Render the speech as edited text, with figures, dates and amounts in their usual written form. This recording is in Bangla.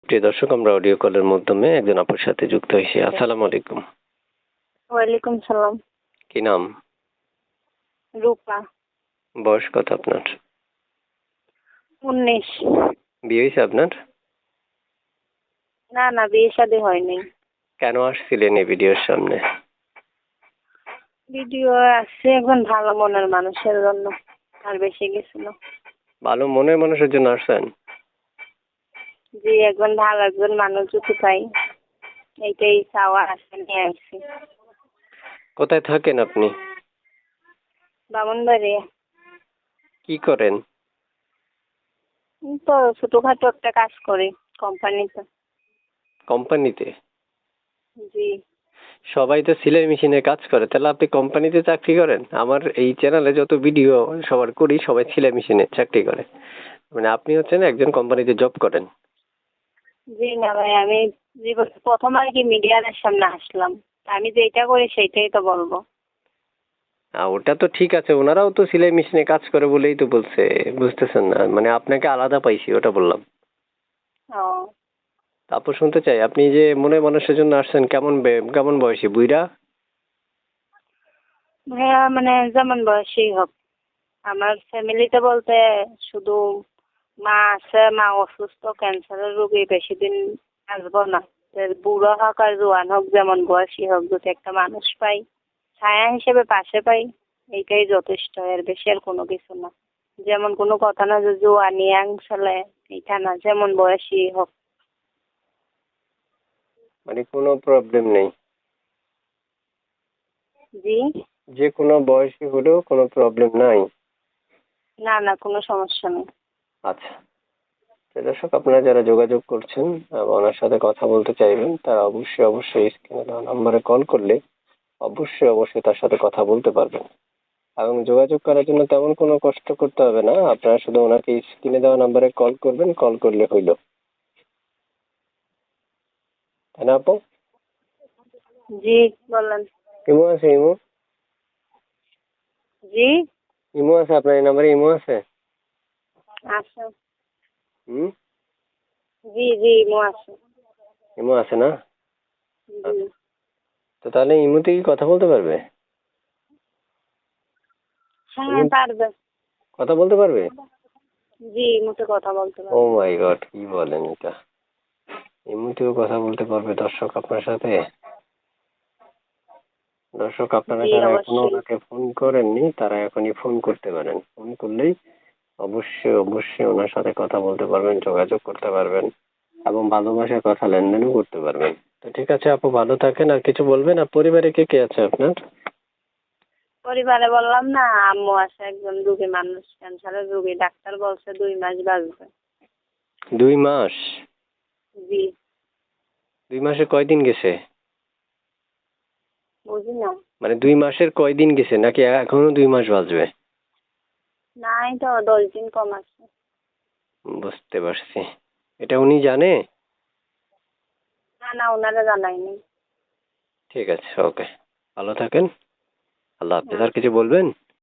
প্রিয় দর্শক, আমরা অডিও কলের মাধ্যমে একজন আপুর সাথে যুক্ত হয়েছি। আসসালামু আলাইকুম। ওয়ালাইকুম সালাম। কি নাম? রূপা। বয়স কত আপনার? 19। বিয়ে হয়েছে আপনার? না বিয়ে শাদী হয়নি। কেন আসছিলেন এই ভিডিওর সামনে? ভিডিও আসছে একজন ভালো মনের মানুষের জন্য, আর বেশি কিছু না। ভালো মনের মানুষের জন্য আসছেন? জি, একজন ভালো একজন মানুষ যদি পাই, এইটাই চাওয়া আসে নিয়ে আসছি। কোথায় থাকেন আপনি? ব্রাহ্মণবাড়িয়া। কি করেন? তো ছোটখাটো একটা কাজ করি কোম্পানিতে। কোম্পানিতে? জি। সবাই তো সেলাই মেশিনে কাজ করে, তাহলে আপনি কোম্পানিতে চাকরি করেন? আমার এই চ্যানেলে যত ভিডিও সবার করি সবাই সেলাই মেশিনে চাকরি করে, মানে আপনি হচ্ছেন একজন কোম্পানিতে জব করেন। জি না ভাই, আমি জীবনে প্রথম আর কি মিডিয়ার সামনে আসলাম। আমি যেটা করি সেইটাই তো বলবো। ওটা তো ঠিক আছে, ওনারাও তো সেলাই মেশিনে কাজ করে বলেই তো বলছে, বুঝতেছেন না? মানে আপনাকে আলাদা পাইছি, ওটা বললাম। ও। তারপর শুনতে চাই, আপনি যে মনে মানুষের জন্য আসছেন, কেমন বয়সী বুইড়া? ভাইয়া মানে যেমন বয়সী হোক, আমার ফ্যামিলিতে বলতে শুধু মা আছে, মা অসুস্থ, ক্যান্সারের রোগী, বেশি দিন আসবো না। বুড়ো হোক আর জোয়ান হোক, যেমন বয়সী হোক, যদি একটা মানুষ পাই, ছায়া হিসেবে পাশে পাই, এইটাই যথেষ্ট। এর বেশি আর কোনো কিছু না। যেমন কোনো কথা না যে জোয়ানি ইয়াং ছেলে, এইটা না, যেমন বয়সী হোক। মানে কোনো প্রবলেম নেই? জি। যে কোনো বয়সী হলেও কোনো প্রবলেম নাই? না কোনো সমস্যা নেই। আচ্ছা, তো দর্শক, আপনারা যারা যোগাযোগ করছেন ওনার সাথে কথা বলতে চাইবেন, তারা অবশ্যই স্ক্রিনে দেওয়া নাম্বারে কল করলে অবশ্যই তার সাথে কথা বলতে পারবেন। এবং যোগাযোগ করার জন্য তেমন কোনো কষ্ট করতে হবে না, আপনারা শুধু ওনাকে স্ক্রিনে দেওয়া নাম্বারে কল করবেন, কল করলে হইল। তাই না আপু? জি, বলেন। ইমো আছে? জি। ইমো আছে আপনার এই নাম্বারে? ইমো আছে? আচ্ছা। হুম? জি মো আছে। ইমো আছে না? জি। তো তাহলে ইমোতে কি কথা বলতে পারবে? হ্যাঁ পারবে। কথা বলতে পারবে? জি, মুখে কথা বলতে ও পারবে। মাই গড, কি বলেন এটা! এমনিতেও কথা বলতে পারবে দর্শক আপনার সাথে? দর্শক, আপনারা জি যারা এখনো অবশ্যই। ওনাকে ফোন করেননি তারা এখনই ফোন করতে পারেন। ফোন করলেই অবশ্যই ওনার সাথে কথা বলতে পারবেন, যোগাযোগ করতে পারবেন এবং ভালোবাসার কথা লেনদেনও করতে পারবেন। তো ঠিক আছে আপু, ভালো থাকেন। আর কিছু বলবেন? আর পরিবারে কে কে আছে আপনার? পরিবারে বললাম না, আম্মু আছে, একজন রোগী মানুষ, ক্যান্সারের রোগী, ডাক্তার বলছে 2 মাস বাঁচবে। 2 মাস? জি। 2 মাসে কয়দিন গেছে? বুঝি না। মানে 2 মাসের কয়দিন গেছে, নাকি এখনো 2 মাস বাঁচবে? নাই তো, 10 দিন কম আছে। বুঝতে পারছি। এটা উনি জানে? না ওনারা জানায়নি। ঠিক আছে, ওকে। ভালো থাকেন। আল্লাহ হাফেজ। আর আচ্ছা। কিছু বলবেন?